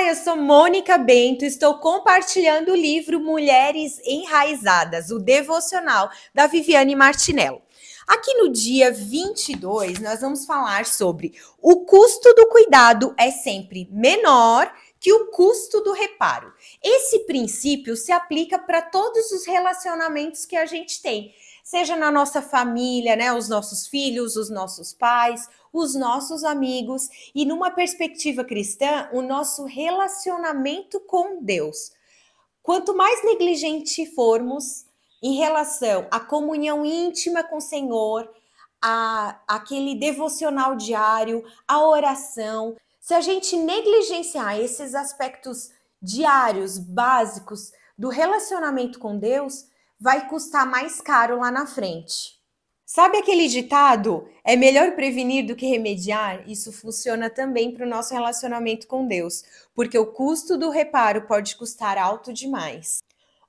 Olá, eu sou Mônica Bento, estou compartilhando o livro Mulheres Enraizadas, o devocional da Viviane Martinello. Aqui no dia 22, nós vamos falar sobre o custo do cuidado é sempre menor que o custo do reparo. Esse princípio se aplica para todos os relacionamentos que a gente tem, seja na nossa família, né, os nossos filhos, os nossos pais, os nossos amigos e, numa perspectiva cristã, o nosso relacionamento com Deus. Quanto mais negligente formos em relação à comunhão íntima com o Senhor, aquele devocional diário, a oração, se a gente negligenciar esses aspectos diários, básicos do relacionamento com Deus, vai custar mais caro lá na frente. Sabe aquele ditado? É melhor prevenir do que remediar? Isso funciona também para o nosso relacionamento com Deus, porque o custo do reparo pode custar alto demais.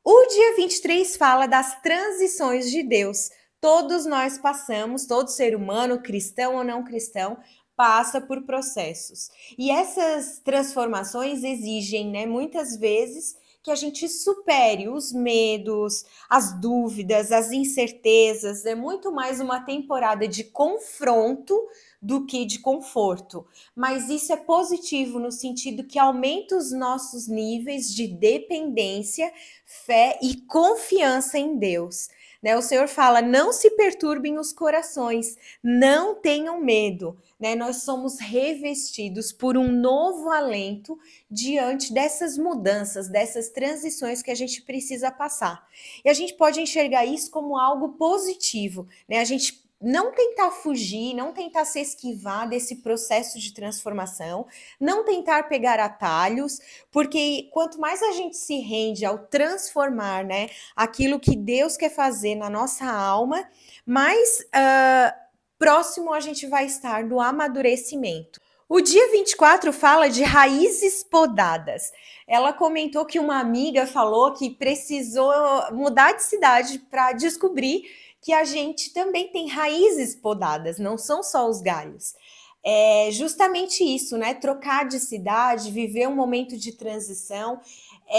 O dia 23 fala das transições de Deus. Todos nós passamos, todo ser humano, cristão ou não cristão, passa por processos. E essas transformações exigem, muitas vezes, que a gente supere os medos, as dúvidas, as incertezas. É muito mais uma temporada de confronto do que de conforto. Mas isso é positivo no sentido que aumenta os nossos níveis de dependência, fé e confiança em Deus. O Senhor fala, não se perturbem os corações, não tenham medo. Nós somos revestidos por um novo alento diante dessas mudanças, dessas transições que a gente precisa passar. E a gente pode enxergar isso como algo positivo, A gente não tentar fugir, não tentar se esquivar desse processo de transformação, não tentar pegar atalhos, porque quanto mais a gente se rende ao transformar, aquilo que Deus quer fazer na nossa alma, mais próximo a gente vai estar do amadurecimento. O dia 24 fala de raízes podadas. Ela comentou que uma amiga falou que precisou mudar de cidade para descobrir que a gente também tem raízes podadas, não são só os galhos. É justamente isso, Trocar de cidade, viver um momento de transição,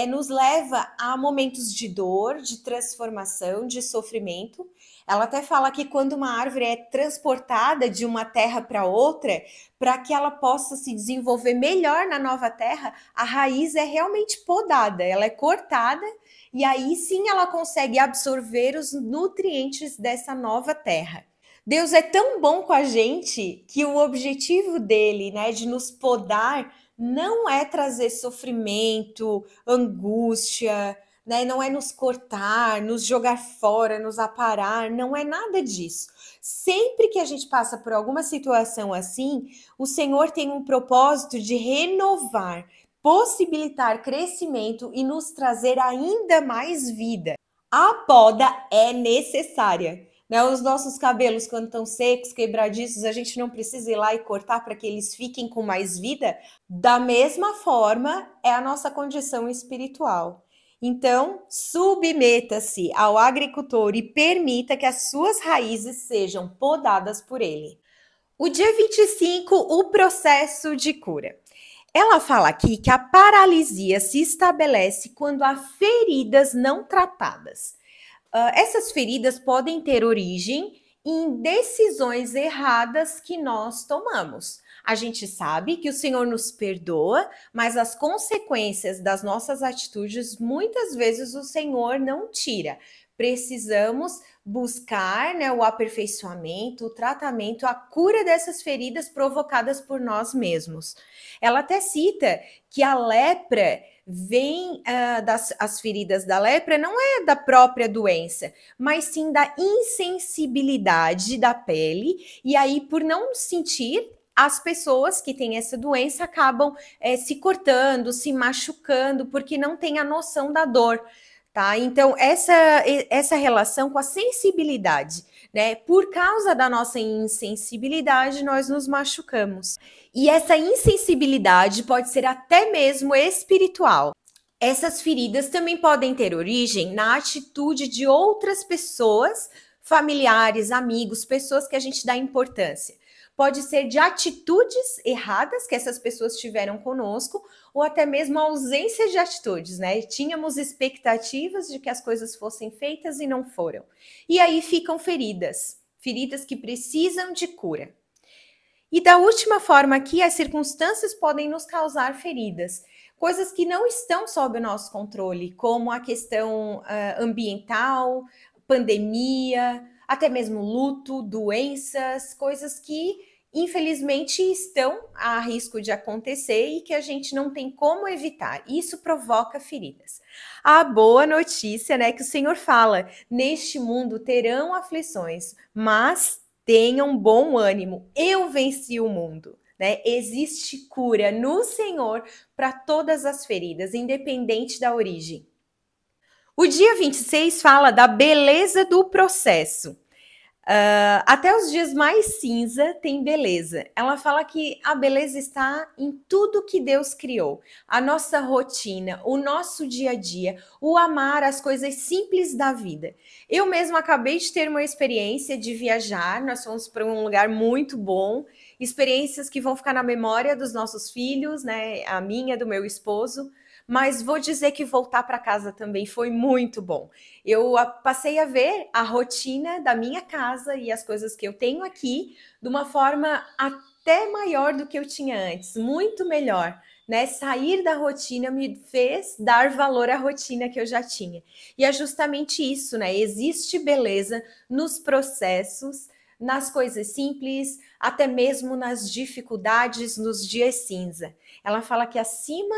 nos leva a momentos de dor, de transformação, de sofrimento. Ela até fala que quando uma árvore é transportada de uma terra para outra, para que ela possa se desenvolver melhor na nova terra, a raiz é realmente podada, ela é cortada e aí sim ela consegue absorver os nutrientes dessa nova terra. Deus é tão bom com a gente que o objetivo dele, de nos podar, não é trazer sofrimento, angústia, não é nos cortar, nos jogar fora, nos aparar, não é nada disso. Sempre que a gente passa por alguma situação assim, o Senhor tem um propósito de renovar, possibilitar crescimento e nos trazer ainda mais vida. A poda é necessária. Os nossos cabelos, quando estão secos, quebradiços, a gente não precisa ir lá e cortar para que eles fiquem com mais vida. Da mesma forma, é a nossa condição espiritual. Então, submeta-se ao agricultor e permita que as suas raízes sejam podadas por ele. O dia 25, o processo de cura. Ela fala aqui que a paralisia se estabelece quando há feridas não tratadas. Essas feridas podem ter origem em decisões erradas que nós tomamos. A gente sabe que o Senhor nos perdoa, mas as consequências das nossas atitudes, muitas vezes o Senhor não tira. Precisamos buscar o aperfeiçoamento, o tratamento, a cura dessas feridas provocadas por nós mesmos. Ela até cita que a lepra vem as feridas da lepra não é da própria doença, mas sim da insensibilidade da pele, e aí por não sentir, as pessoas que têm essa doença acabam se cortando, se machucando, porque não têm a noção da dor. Tá? Então, essa relação com a sensibilidade, Por causa da nossa insensibilidade, nós nos machucamos. E essa insensibilidade pode ser até mesmo espiritual. Essas feridas também podem ter origem na atitude de outras pessoas, familiares, amigos, pessoas que a gente dá importância. pode ser de atitudes erradas que essas pessoas tiveram conosco, ou até mesmo a ausência de atitudes, né? Tínhamos expectativas de que as coisas fossem feitas e não foram. E aí ficam feridas, feridas que precisam de cura. E da última forma aqui, as circunstâncias podem nos causar feridas, coisas que não estão sob o nosso controle, como a questão ambiental, pandemia, até mesmo luto, doenças, coisas que infelizmente estão a risco de acontecer e que a gente não tem como evitar. Isso provoca feridas. A boa notícia, né, que o Senhor fala: neste mundo terão aflições, mas tenham bom ânimo. Eu venci o mundo. Né? Existe cura no Senhor para todas as feridas, independente da origem. O dia 26 fala da beleza do processo. Até os dias mais cinza tem beleza. Ela fala que a beleza está em tudo que Deus criou. A nossa rotina, o nosso dia a dia, o amar as coisas simples da vida. Eu mesma acabei de ter uma experiência de viajar, nós fomos para um lugar muito bom, experiências que vão ficar na memória dos nossos filhos, né? A minha, do meu esposo. Mas vou dizer que voltar para casa também foi muito bom. Eu passei a ver a rotina da minha casa e as coisas que eu tenho aqui de uma forma até maior do que eu tinha antes, muito melhor. Né? Sair da rotina me fez dar valor à rotina que eu já tinha. E é justamente isso, né? Existe beleza nos processos, nas coisas simples, até mesmo nas dificuldades, nos dias cinza. Ela fala que acima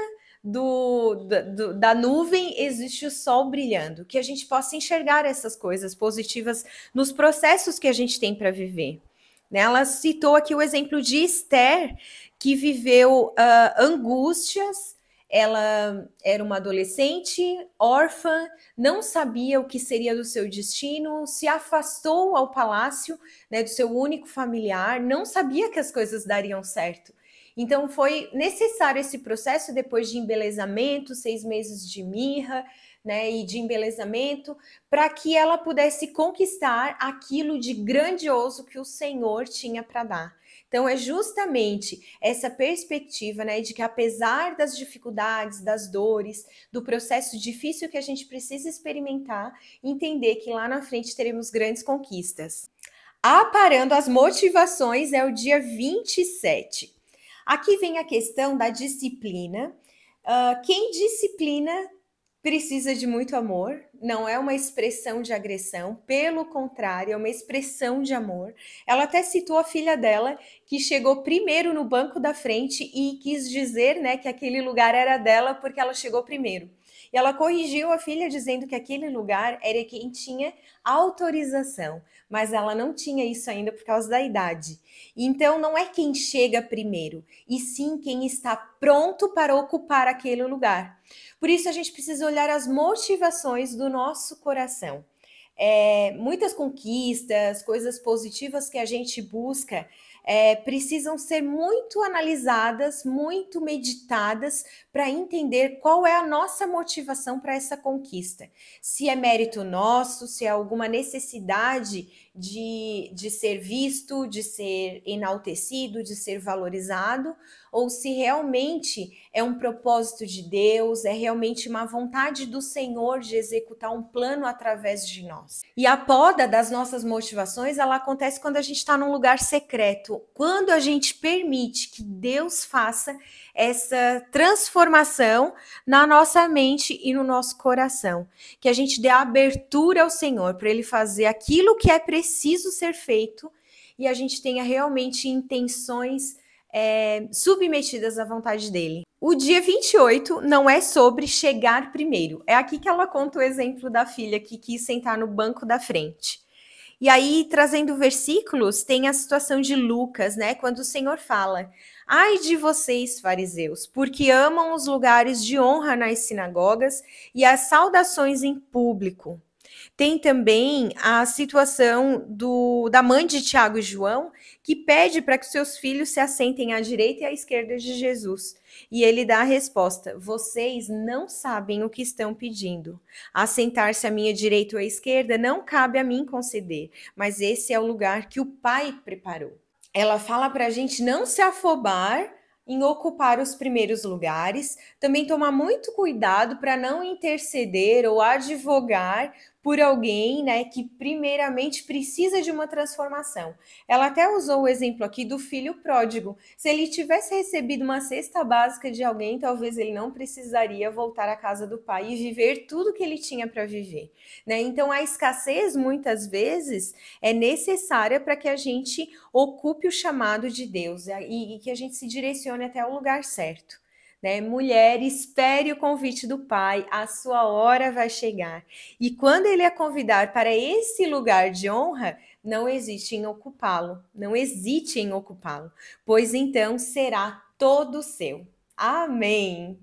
da nuvem existe o sol brilhando, que a gente possa enxergar essas coisas positivas nos processos que a gente tem para viver. Né? Ela citou aqui o exemplo de Esther, que viveu angústias. Ela era uma adolescente, órfã, não sabia o que seria do seu destino, se afastou ao palácio, né, do seu único familiar, não sabia que as coisas dariam certo. Então foi necessário esse processo depois de embelezamento, 6 meses de mirra, né, e de embelezamento, para que ela pudesse conquistar aquilo de grandioso que o Senhor tinha para dar. Então é justamente essa perspectiva, né, de que apesar das dificuldades, das dores, do processo difícil que a gente precisa experimentar, entender que lá na frente teremos grandes conquistas. Aparando as motivações é o dia 27. Aqui vem a questão da disciplina. Quem disciplina precisa de muito amor, não é uma expressão de agressão, pelo contrário, é uma expressão de amor. Ela até citou a filha dela, que chegou primeiro no banco da frente e quis dizer, né, que aquele lugar era dela porque ela chegou primeiro. E ela corrigiu a filha dizendo que aquele lugar era quem tinha autorização, mas ela não tinha isso ainda por causa da idade. Então não é quem chega primeiro, e sim quem está pronto para ocupar aquele lugar. Por isso a gente precisa olhar as motivações do nosso coração. Muitas conquistas, coisas positivas que a gente busca, precisam ser muito analisadas, muito meditadas para entender qual é a nossa motivação para essa conquista. Se é mérito nosso, se é alguma necessidade de ser visto, de ser enaltecido, de ser valorizado, ou se realmente é um propósito de Deus, é realmente uma vontade do Senhor de executar um plano através de nós. E a poda das nossas motivações, ela acontece quando a gente está num lugar secreto, quando a gente permite que Deus faça essa transformação na nossa mente e no nosso coração, que a gente dê abertura ao Senhor para Ele fazer aquilo que é preciso ser feito e a gente tenha realmente intenções submetidas à vontade dele. O dia 28 não é sobre chegar primeiro. É aqui que ela conta o exemplo da filha que quis sentar no banco da frente. E aí, trazendo versículos, tem a situação de Lucas, né? Quando o Senhor fala: ai de vocês, fariseus, porque amam os lugares de honra nas sinagogas e as saudações em público. Tem também a situação da mãe de Tiago e João, que pede para que seus filhos se assentem à direita e à esquerda de Jesus. E ele dá a resposta: vocês não sabem o que estão pedindo. Assentar-se à minha direita ou à esquerda não cabe a mim conceder, mas esse é o lugar que o Pai preparou. ela fala para a gente não se afobar em ocupar os primeiros lugares, também tomar muito cuidado para não interceder ou advogar por alguém, né, que primeiramente precisa de uma transformação. Ela até usou o exemplo aqui do filho pródigo. Se ele tivesse recebido uma cesta básica de alguém, talvez ele não precisaria voltar à casa do pai e viver tudo que ele tinha para viver, né? Então a escassez muitas vezes é necessária para que a gente ocupe o chamado de Deus e que a gente se direcione até o lugar certo. Né? Mulher, espere o convite do Pai, a sua hora vai chegar. E quando Ele a convidar para esse lugar de honra, não existe em ocupá-lo, não hesite em ocupá-lo, pois então será todo seu. Amém.